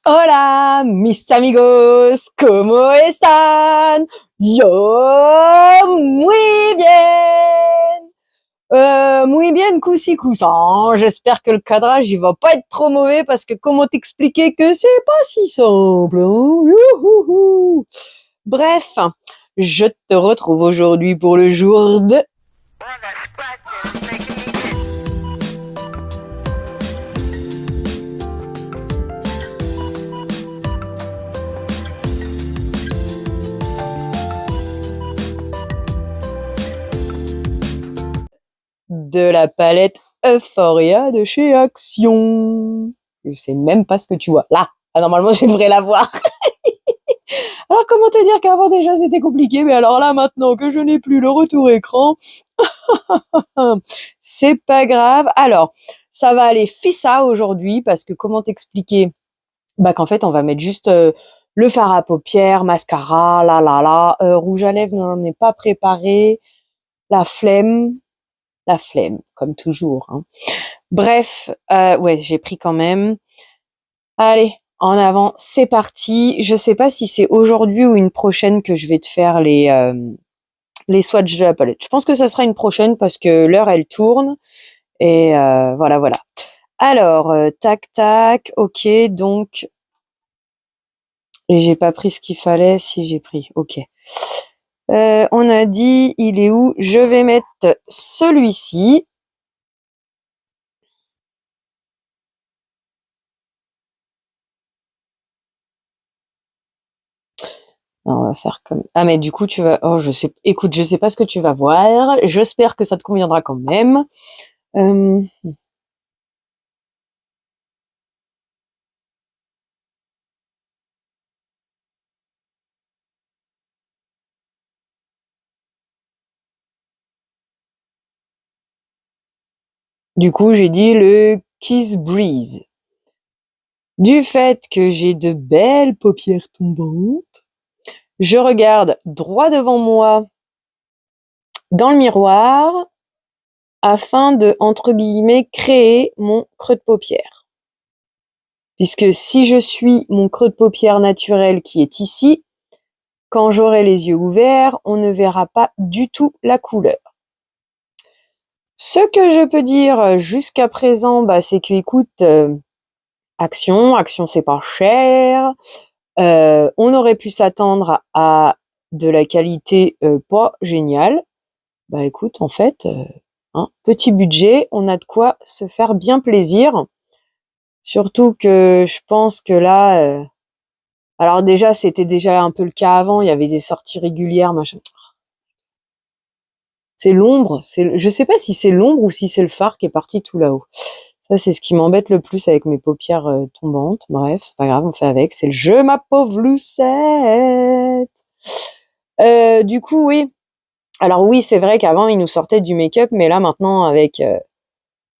Hola, mis amigos, ¿cómo están? Yo muy bien. Muy bien, cusi cousin. J'espère que le cadrage il va pas être trop mauvais parce que comment t'expliquer que c'est pas si simple, hein. Youhouhou. Bref, je te retrouve aujourd'hui pour le jour de la palette Euphoria de chez Action. Je sais même pas ce que tu vois. Là, normalement, je devrais la voir. Alors, comment te dire qu'avant déjà c'était compliqué, mais alors là, maintenant que je n'ai plus le retour écran, c'est pas grave. Alors, ça va aller fissa aujourd'hui parce que comment t'expliquer? Bah, qu'en fait, on va mettre juste le fard à paupières, mascara, rouge à lèvres, n'en ai pas préparé, la flemme, comme toujours, hein. Bref, ouais, j'ai pris quand même. Allez, en avant, c'est parti. Je sais pas si c'est aujourd'hui ou une prochaine que je vais te faire les swatchs de la palette. Je pense que ça sera une prochaine parce que l'heure elle tourne et voilà. Alors, tac tac, ok, donc et j'ai pas pris ce qu'il fallait. Si j'ai pris, ok. On a dit, il est où? Je vais mettre celui-ci. On va faire comme... Ah, mais du coup, tu vas... Oh, je sais... Écoute, je sais pas ce que tu vas voir. J'espère que ça te conviendra quand même. Euh... Du coup, j'ai dit le Kiss Breeze. Du fait que j'ai de belles paupières tombantes, je regarde droit devant moi dans le miroir afin de, entre guillemets, créer mon creux de paupière. Puisque si je suis mon creux de paupière naturel qui est ici, quand j'aurai les yeux ouverts, on ne verra pas du tout la couleur. Ce que je peux dire jusqu'à présent, bah, c'est que, écoute, Action c'est pas cher. On aurait pu s'attendre à de la qualité pas géniale. Bah écoute, en fait, hein, petit budget, on a de quoi se faire bien plaisir. Surtout que je pense que là, alors déjà c'était déjà un peu le cas avant, il y avait des sorties régulières, machin. C'est l'ombre, je sais pas si c'est l'ombre ou si c'est le fard qui est parti tout là-haut. Ça, c'est ce qui m'embête le plus avec mes paupières tombantes. Bref, c'est pas grave, on fait avec. C'est le jeu, ma pauvre Lucette. Du coup, oui. Alors oui, c'est vrai qu'avant, ils nous sortaient du make-up, mais là, maintenant, avec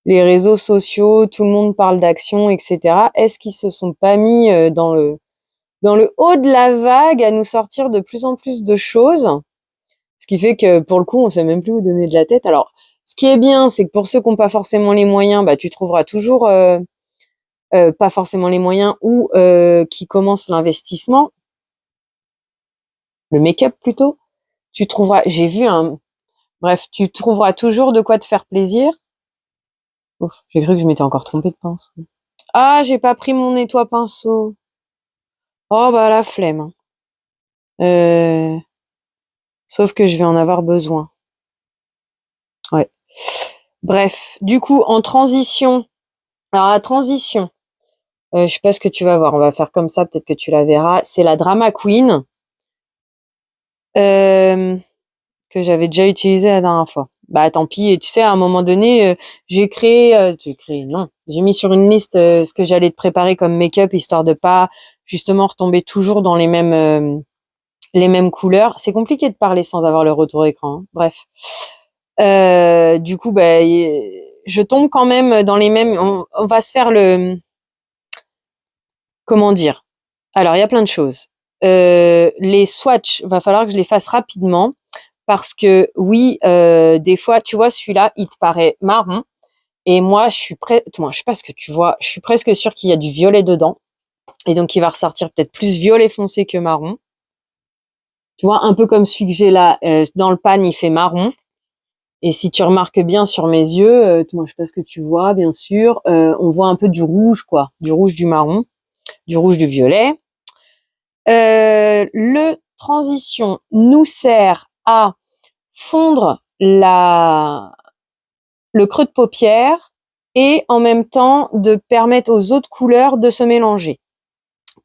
les réseaux sociaux, tout le monde parle d'action, etc. Est-ce qu'ils se sont pas mis dans le haut de la vague à nous sortir de plus en plus de choses? Ce qui fait que, pour le coup, on sait même plus où donner de la tête. Alors, ce qui est bien, c'est que pour ceux qui n'ont pas forcément les moyens, bah, tu trouveras toujours pas forcément les moyens ou qui commencent l'investissement, le make-up plutôt. Tu trouveras, bref, tu trouveras toujours de quoi te faire plaisir. Ouf, j'ai cru que je m'étais encore trompée de pinceau. Ah, j'ai pas pris mon nettoie pinceau. Oh bah la flemme, hein. Sauf que je vais en avoir besoin. Ouais. Bref, du coup, en transition. Alors la transition, je sais pas ce que tu vas voir. On va faire comme ça, peut-être que tu la verras. C'est la Drama Queen que j'avais déjà utilisée la dernière fois. Bah tant pis. Et tu sais, à un moment donné, non, j'ai mis sur une liste ce que j'allais te préparer comme make-up histoire de pas justement retomber toujours dans les mêmes couleurs. C'est compliqué de parler sans avoir le retour écran, hein. Bref. Du coup, bah, je tombe quand même dans les mêmes. On va se faire comment dire? Alors, il y a plein de choses. Les swatchs, va falloir que je les fasse rapidement parce que oui, des fois, tu vois, celui-là, il te paraît marron et moi, je sais pas ce que tu vois, je suis presque sûre qu'il y a du violet dedans. Et donc, il va ressortir peut-être plus violet foncé que marron. Tu vois, un peu comme celui que j'ai là, dans le pan, il fait marron. Et si tu remarques bien sur mes yeux, moi, je sais pas ce que tu vois, bien sûr, on voit un peu du rouge, quoi. Du rouge, du marron, du rouge, du violet. Le transition nous sert à fondre le creux de paupière et en même temps de permettre aux autres couleurs de se mélanger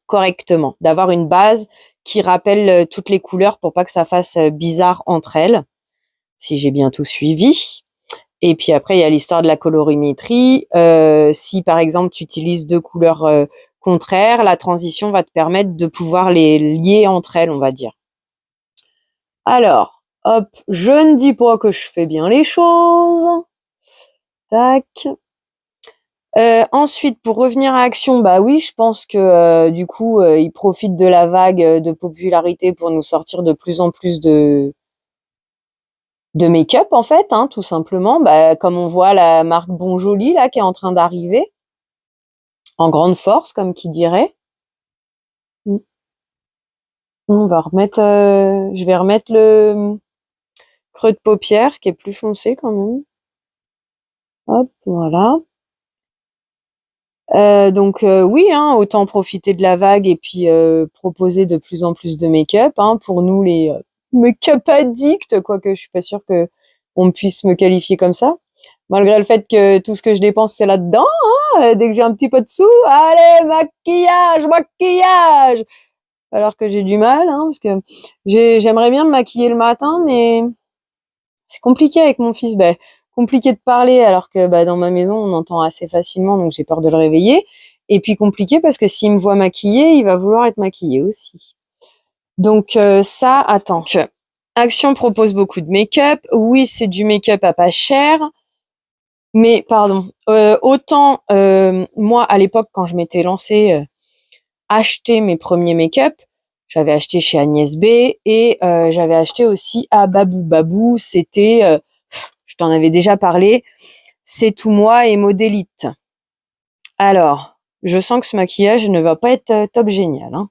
correctement, d'avoir une base qui rappelle toutes les couleurs pour pas que ça fasse bizarre entre elles, si j'ai bien tout suivi. Et puis après, il y a l'histoire de la colorimétrie. Si par exemple tu utilises deux couleurs contraires, la transition va te permettre de pouvoir les lier entre elles, on va dire. Alors, hop, je ne dis pas que je fais bien les choses. Tac. Ensuite, pour revenir à Action, bah oui, je pense que du coup, ils profitent de la vague de popularité pour nous sortir de plus en plus de make-up en fait, hein, tout simplement. Bah, comme on voit la marque Bon Joli là qui est en train d'arriver en grande force, comme qui dirait. On va remettre, je vais remettre le creux de paupière qui est plus foncé quand même. Hop, voilà. Donc oui, hein, autant profiter de la vague et puis proposer de plus en plus de make-up, hein, pour nous les make-up addicts, quoique je suis pas sûre que on puisse me qualifier comme ça, malgré le fait que tout ce que je dépense c'est là-dedans, hein, dès que j'ai un petit peu de sous, allez maquillage, maquillage, alors que j'ai du mal, hein, parce que j'aimerais bien me maquiller le matin, mais c'est compliqué avec mon fils. Ben, compliqué de parler alors que dans ma maison on entend assez facilement, donc j'ai peur de le réveiller. Et puis compliqué parce que s'il me voit maquillée, il va vouloir être maquillé aussi. Donc ça, attends. Action propose beaucoup de make-up. Oui, c'est du make-up à pas cher. Mais pardon, autant moi à l'époque quand je m'étais lancée acheter mes premiers make-up, j'avais acheté chez Agnès B et j'avais acheté aussi à Babou. Babou, c'était je t'en avais déjà parlé, c'est tout moi et Modélite. Alors, je sens que ce maquillage ne va pas être top génial, hein.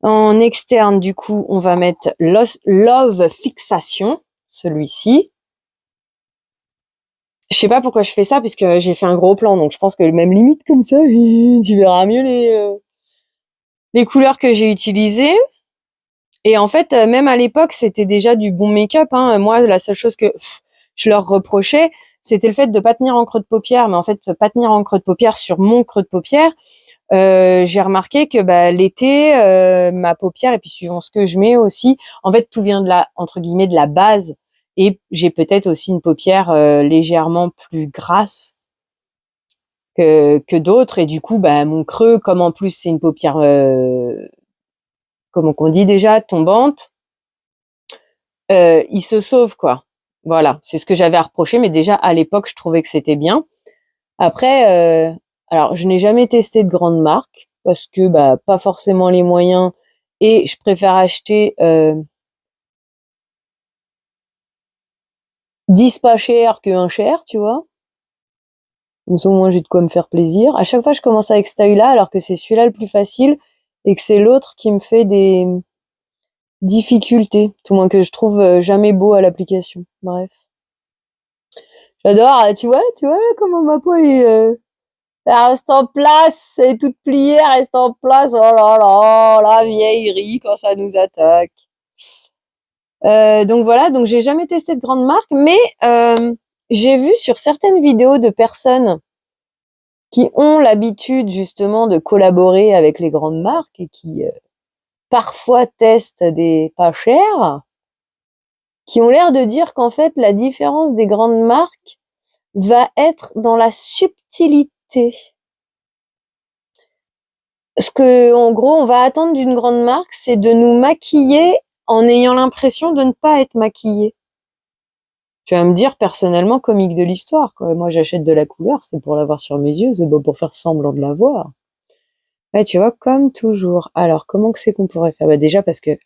En externe, du coup, on va mettre Love Fixation, celui-ci. Je sais pas pourquoi je fais ça, puisque j'ai fait un gros plan, donc je pense que même limite comme ça, tu verras mieux les couleurs que j'ai utilisées. Et en fait, même à l'époque, c'était déjà du bon make-up, hein. Moi, la seule chose que je leur reprochais, c'était le fait de pas tenir en creux de paupière. Mais en fait, pas tenir en creux de paupière sur mon creux de paupière, j'ai remarqué que l'été, ma paupière, et puis suivant ce que je mets aussi, en fait, tout vient de la, entre guillemets, de la base. Et j'ai peut-être aussi une paupière légèrement plus grasse que d'autres. Et du coup, mon creux, comme en plus c'est une paupière, comment qu'on dit déjà, tombante, il se sauve, quoi. Voilà, c'est ce que j'avais à reprocher, mais déjà à l'époque, je trouvais que c'était bien. Après, alors je n'ai jamais testé de grandes marques parce que pas forcément les moyens et je préfère acheter 10 pas cher que un cher, tu vois. Comme ça, au moins j'ai de quoi me faire plaisir. À chaque fois, je commence avec cet œil-là alors que c'est celui-là le plus facile et que c'est l'autre qui me fait des difficultés, tout moins que je trouve jamais beau à l'application. Bref. J'adore, tu vois comment ma peau elle reste en place, elle est toute pliée, elle reste en place. Oh là là, la vieillerie quand ça nous attaque. Donc voilà, donc j'ai jamais testé de grandes marques, mais j'ai vu sur certaines vidéos de personnes qui ont l'habitude justement de collaborer avec les grandes marques et qui parfois testent des pas chers, qui ont l'air de dire qu'en fait la différence des grandes marques va être dans la subtilité. Ce que, en gros, on va attendre d'une grande marque, c'est de nous maquiller en ayant l'impression de ne pas être maquillé. Tu vas me dire, personnellement, comique de l'histoire, quoi. Moi, j'achète de la couleur, c'est pour l'avoir sur mes yeux, c'est pas pour faire semblant de l'avoir. Ouais, tu vois, comme toujours. Alors, comment que c'est qu'on pourrait faire? Déjà, parce que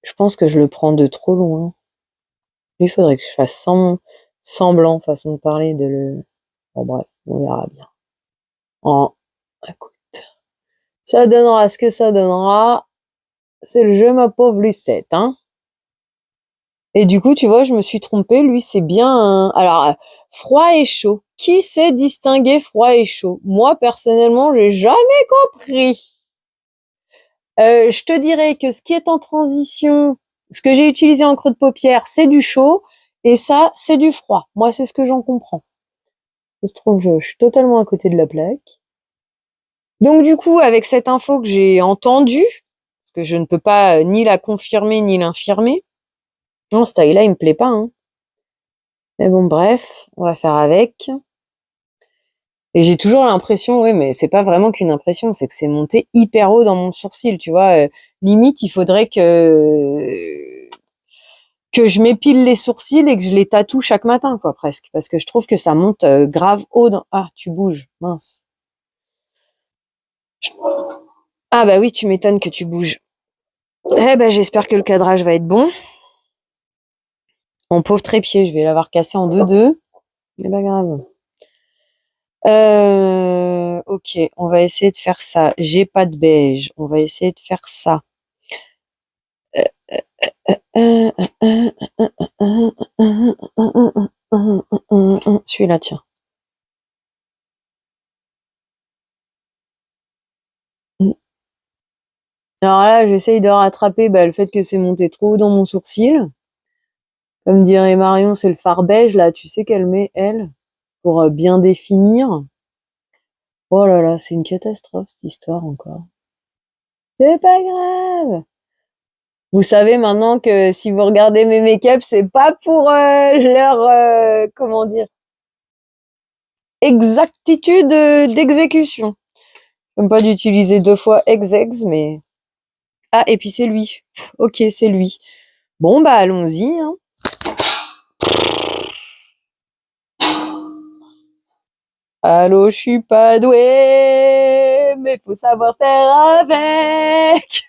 je pense que je le prends de trop loin. Il faudrait que je fasse semblant, façon de parler, de le... Bon, bref, on verra bien. En... Écoute. Ça donnera ce que ça donnera. C'est le jeu, ma pauvre Lucette, hein. Et du coup, tu vois, je me suis trompée. Lui, c'est bien Alors, froid et chaud. Qui sait distinguer froid et chaud? Moi, personnellement, j'ai jamais compris. Je te dirais que ce qui est en transition, ce que j'ai utilisé en creux de paupière, c'est du chaud. Et ça, c'est du froid. Moi, c'est ce que j'en comprends. Ça se trouve, je suis totalement à côté de la plaque. Donc, du coup, avec cette info que j'ai entendue, parce que je ne peux pas ni la confirmer ni l'infirmer, non, ce taille-là, il me plaît pas, hein. Mais bon, bref, on va faire avec. Et j'ai toujours l'impression, oui, mais c'est pas vraiment qu'une impression, c'est que c'est monté hyper haut dans mon sourcil, tu vois. Limite, il faudrait que je m'épile les sourcils et que je les tatoue chaque matin, quoi, presque. Parce que je trouve que ça monte grave haut dans... Ah, tu bouges, mince. Ah bah oui, tu m'étonnes que tu bouges. Eh ben, j'espère que le cadrage va être bon. Mon pauvre trépied, je vais l'avoir cassé en deux. C'est pas grave. Ok, on va essayer de faire ça. J'ai pas de beige. On va essayer de faire ça. Celui-là, tiens. Alors là, j'essaye de rattraper le fait que c'est monté trop haut dans mon sourcil. Comme dirait Marion, c'est le fard beige, là, tu sais qu'elle met, elle, pour bien définir. Oh là là, c'est une catastrophe, cette histoire, encore. C'est pas grave. Vous savez maintenant que si vous regardez mes make-up, c'est pas pour leur, comment dire, exactitude d'exécution. J'aime pas d'utiliser deux fois ex, mais... Ah, et puis c'est lui. Ok, c'est lui. Bon, bah allons-y, hein. Allô, je suis pas douée, mais faut savoir faire avec.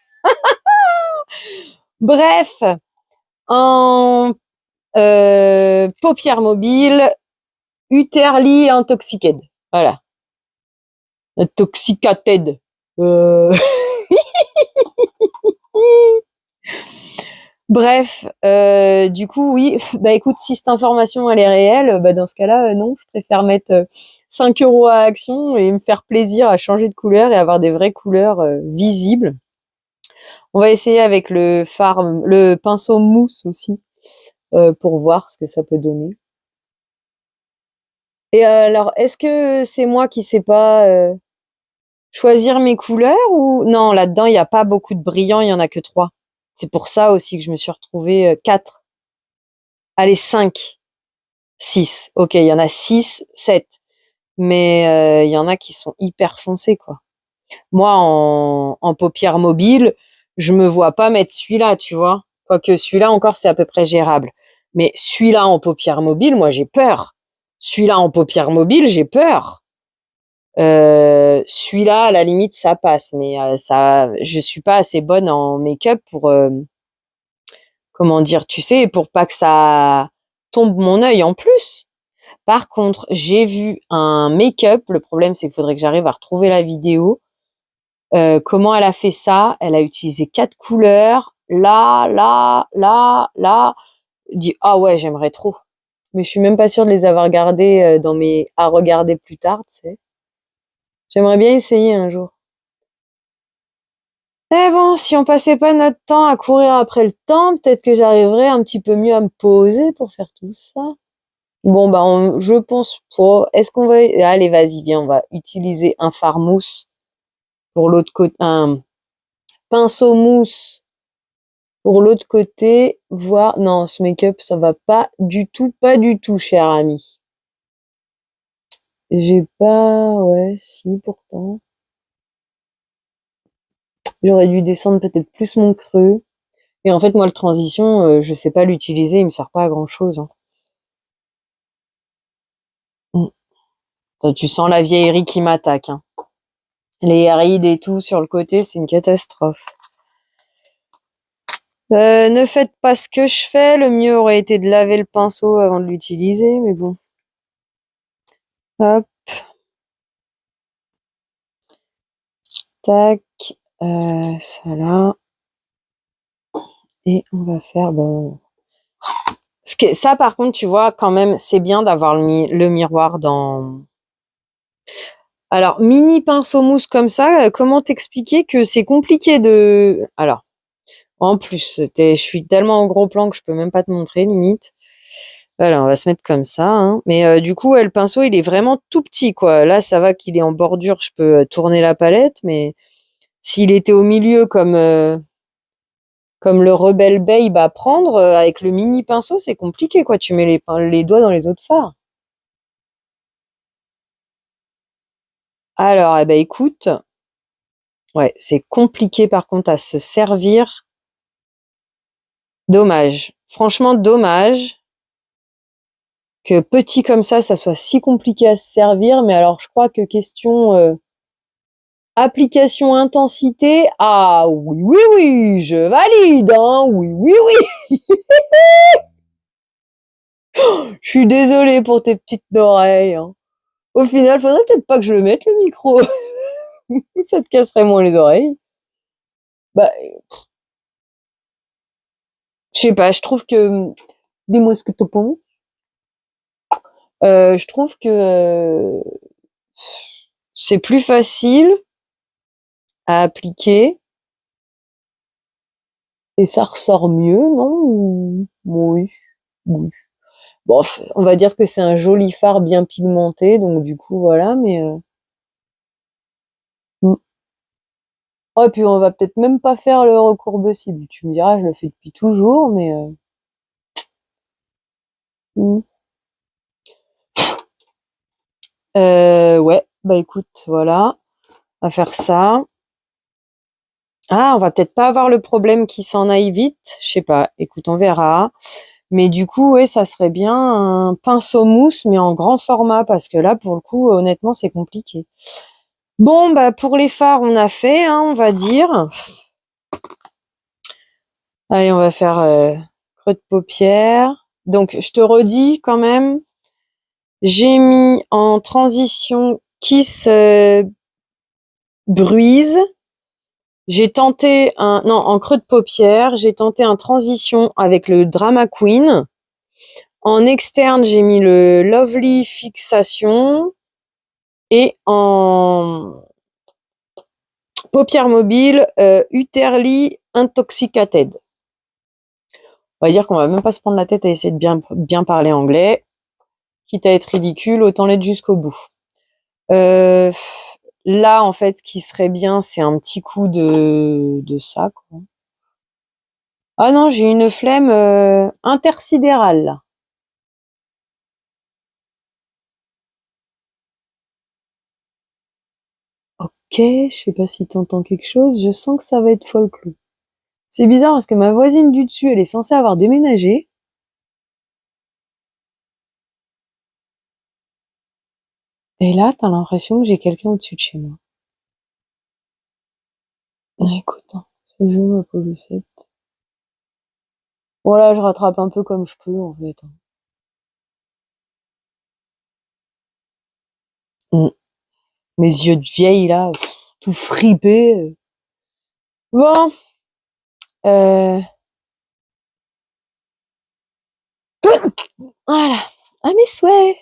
Bref, en paupières mobiles, Uterly Intoxicated. Voilà. Intoxicated. Euh... Bref, du coup, oui. Bah écoute, si cette information elle est réelle, bah dans ce cas-là, non, je préfère mettre 5 € à Action et me faire plaisir à changer de couleur et avoir des vraies couleurs visibles. On va essayer avec le pinceau mousse aussi, pour voir ce que ça peut donner. Et alors, est-ce que c'est moi qui sais pas choisir mes couleurs ou non, là-dedans, il n'y a pas beaucoup de brillants, il y en a que 3. C'est pour ça aussi que je me suis retrouvée 4. Allez, 5, 6. Ok, il y en a 6, 7. Mais il y en a qui sont hyper foncés, quoi. Moi, en paupières mobiles, je me vois pas mettre celui-là, tu vois. Quoique celui-là encore, c'est à peu près gérable. Mais celui-là en paupières mobiles, moi, j'ai peur. Celui-là en paupières mobiles, j'ai peur. Celui-là, à la limite, ça passe. Mais je suis pas assez bonne en make-up pour, comment dire, tu sais, pour pas que ça tombe mon œil en plus. Par contre, j'ai vu un make-up. Le problème, c'est qu'il faudrait que j'arrive à retrouver la vidéo. Comment elle a fait ça? Elle a utilisé 4 couleurs. Là, là, là, là. Je dis, ah ouais, j'aimerais trop. Mais je suis même pas sûre de les avoir gardés dans mes à regarder plus tard, tu sais. J'aimerais bien essayer un jour. Mais bon, si on passait pas notre temps à courir après le temps, peut-être que j'arriverais un petit peu mieux à me poser pour faire tout ça. Bon, bah, je pense pas. Est-ce qu'on va... Allez, vas-y, viens, on va utiliser un fard mousse pour l'autre côté, un pinceau mousse pour l'autre côté, voir... Non, ce make-up, ça va pas du tout, cher ami. J'ai pas... Ouais, si, pourtant. J'aurais dû descendre peut-être plus mon creux. Et en fait, moi, le transition, je sais pas l'utiliser, il me sert pas à grand-chose, hein. Tu sens la vieillerie qui m'attaque, hein. Les rides et tout sur le côté, c'est une catastrophe. Ne faites pas ce que je fais, le mieux aurait été de laver le pinceau avant de l'utiliser, mais bon. Hop. Tac, ça là. Et on va faire, bon. Ça, par contre, tu vois, quand même, c'est bien d'avoir le miroir dans. Alors, mini pinceau mousse comme ça, comment t'expliquer que c'est compliqué de. Alors, en plus, je suis tellement en gros plan que je peux même pas te montrer, limite. Voilà, on va se mettre comme ça, hein. Mais du coup, le pinceau, il est vraiment tout petit, quoi. Là, ça va qu'il est en bordure, je peux tourner la palette, mais s'il était au milieu comme le Rebelle Babe à prendre, avec le mini pinceau, c'est compliqué, quoi. Tu mets les doigts dans les autres fards. Alors, eh ben, écoute, ouais, c'est compliqué par contre à se servir. Dommage. Franchement, dommage que petit comme ça soit si compliqué à se servir. Mais alors, je crois que question application intensité, ah oui, oui, oui, je valide, hein, oui, oui, oui. Je suis désolée pour tes petites oreilles, hein. Au final, faudrait peut-être pas que je le mette le micro. Ça te casserait moins les oreilles. Bah, je sais pas, je trouve que, dis-moi ce que t'en penses. Je trouve que c'est plus facile à appliquer et ça ressort mieux, non? Oui, oui. Bon, on va dire que c'est un joli fard bien pigmenté, donc du coup voilà, mais oh, et puis on va peut-être même pas faire le recourbe cible. Tu me diras, je le fais depuis toujours, mais mm. Ouais, bah écoute, voilà, on va faire ça. Ah, on va peut-être pas avoir le problème qui s'en aille vite, je sais pas. Écoute, on verra. Mais du coup, ouais, ça serait bien un pinceau mousse, mais en grand format, parce que là, pour le coup, honnêtement, c'est compliqué. Bon, bah pour les fards, on a fait, hein, on va dire. Allez, on va faire creux de paupière. Donc, je te redis quand même, j'ai mis en transition Kiss Bruise. J'ai tenté non, en creux de paupière, j'ai tenté un transition avec le Drama Queen. En externe, j'ai mis le Lovely Fixation. Et en paupières mobiles, Utterly Intoxicated. On va dire qu'on va même pas se prendre la tête à essayer de bien parler anglais. Quitte à être ridicule, autant l'être jusqu'au bout. Euh, Là, en fait, ce qui serait bien, c'est un petit coup de ça, quoi. Ah non, j'ai une flemme intersidérale, là. Ok, je sais pas si t'entends quelque chose, je sens que ça va être folklore. C'est bizarre parce que ma voisine du dessus, elle est censée avoir déménagé. Et là, t'as l'impression que j'ai quelqu'un au-dessus de chez moi. Ah, écoute, hein, ce jeu m'a posé 7. Voilà, je rattrape un peu comme je peux, en fait, hein. Mm. Mes yeux de vieille, là, tout fripé. Bon, euh, voilà. À mes souhaits.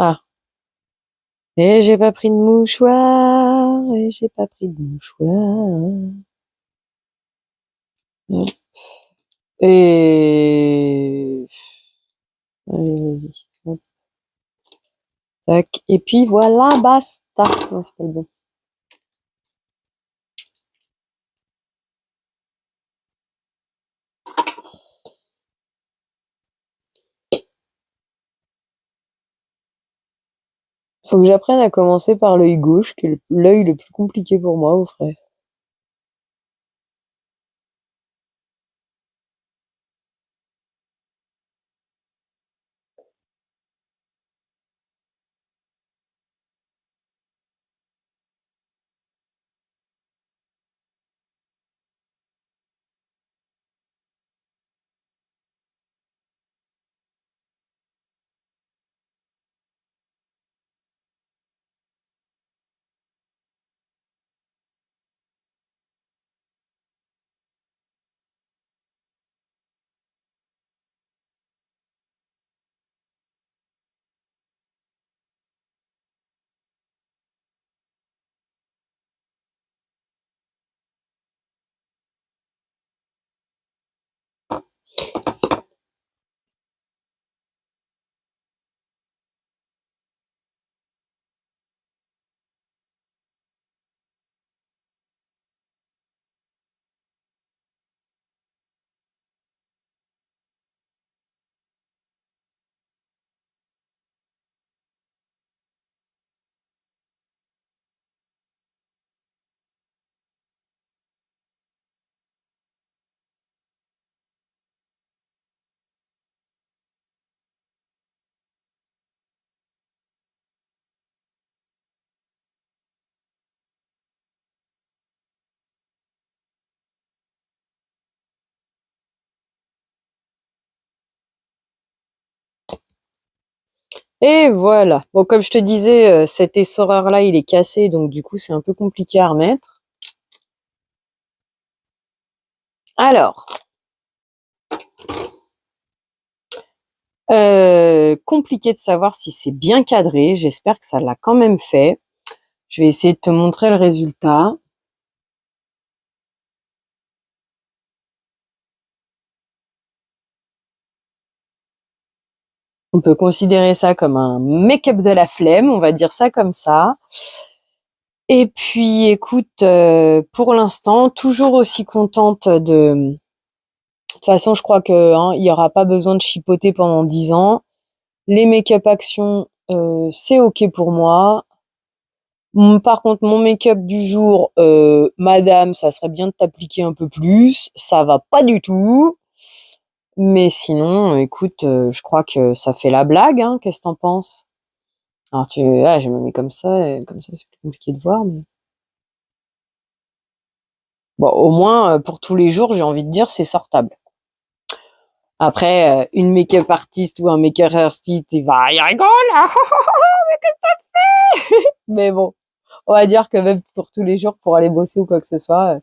Ah. Et j'ai pas pris de mouchoir, et j'ai pas pris de mouchoir. Et... Allez, vas-y. Hop, tac. Et puis voilà, basta. Non, c'est pas le bon. Faut que j'apprenne à commencer par l'œil gauche, qui est l'œil le plus compliqué pour moi, au frais. Et voilà. Bon, comme je te disais, cet essoreur-là, il est cassé, donc du coup, c'est un peu compliqué à remettre. Alors, compliqué de savoir si c'est bien cadré. J'espère que ça l'a quand même fait. Je vais essayer de te montrer le résultat. On peut considérer ça comme un make-up de la flemme, on va dire ça comme ça. Et puis, écoute, pour l'instant, toujours aussi contente de... De toute façon, je crois que il y aura pas besoin de chipoter pendant 10 ans. Les make-up actions, c'est ok pour moi. Par contre, mon make-up du jour, madame, ça serait bien de t'appliquer un peu plus. Ça va pas du tout. Mais sinon, écoute, je crois que ça fait la blague, hein. Qu'est-ce que t'en penses? Alors je me mets comme ça c'est plus compliqué de voir, mais bon, au moins, pour tous les jours, j'ai envie de dire, c'est sortable. Après, une make-up artiste ou un make-up artiste, il rigole, hein. Mais qu'est-ce que t'as fait? Mais bon, on va dire que même pour tous les jours, pour aller bosser ou quoi que ce soit,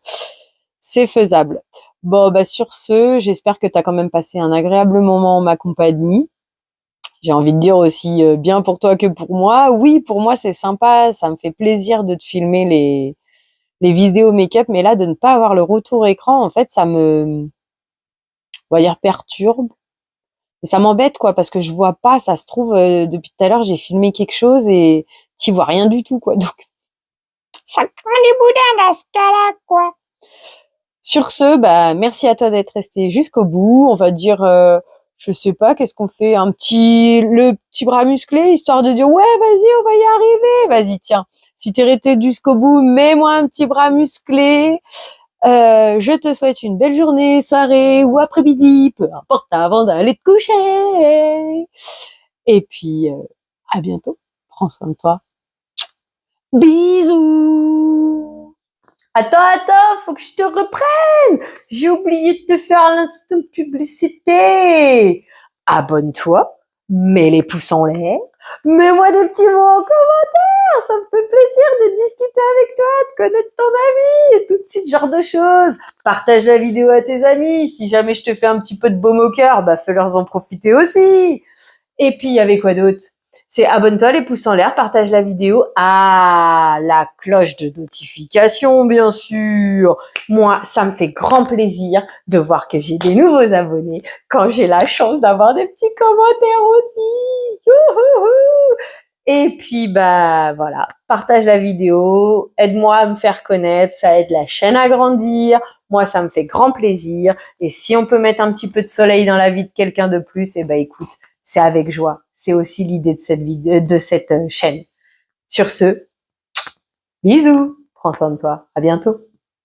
c'est faisable. Bon, bah sur ce, j'espère que tu as quand même passé un agréable moment en ma compagnie. J'ai envie de dire aussi bien pour toi que pour moi. Oui, pour moi, c'est sympa, ça me fait plaisir de te filmer les vidéos make-up, mais là, de ne pas avoir le retour écran, en fait, ça me, on va dire, perturbe. Et ça m'embête, quoi, parce que je vois pas, ça se trouve, depuis tout à l'heure, j'ai filmé quelque chose et t'y vois rien du tout, quoi. Donc, ça craint les boudins dans ce cas-là, quoi. Sur ce, bah, merci à toi d'être resté jusqu'au bout. On va dire, je sais pas, qu'est-ce qu'on fait? Le petit bras musclé, histoire de dire, ouais, vas-y, on va y arriver. Vas-y, tiens. Si t'es resté jusqu'au bout, mets-moi un petit bras musclé. Je te souhaite une belle journée, soirée ou après-midi, peu importe, avant d'aller te coucher. Et puis, à bientôt. Prends soin de toi. Bisous. Attends, faut que je te reprenne. J'ai oublié de te faire l'instant publicité. Abonne-toi, mets les pouces en l'air, mets-moi des petits mots en commentaire. Ça me fait plaisir de discuter avec toi, de connaître ton ami et tout ce genre de choses. Partage la vidéo à tes amis. Si jamais je te fais un petit peu de baume au cœur, bah fais-leur en profiter aussi. Et puis, il y avait quoi d'autre? C'est abonne-toi, les pouces en l'air, partage la vidéo. Ah, la cloche de notification, bien sûr. Moi, ça me fait grand plaisir de voir que j'ai des nouveaux abonnés quand j'ai la chance d'avoir des petits commentaires aussi. Youhouhou. Et puis, bah, voilà. Partage la vidéo. Aide-moi à me faire connaître. Ça aide la chaîne à grandir. Moi, ça me fait grand plaisir. Et si on peut mettre un petit peu de soleil dans la vie de quelqu'un de plus, eh ben, écoute, c'est avec joie. C'est aussi l'idée de cette vidéo, de cette chaîne. Sur ce, bisous, prends soin de toi, à bientôt.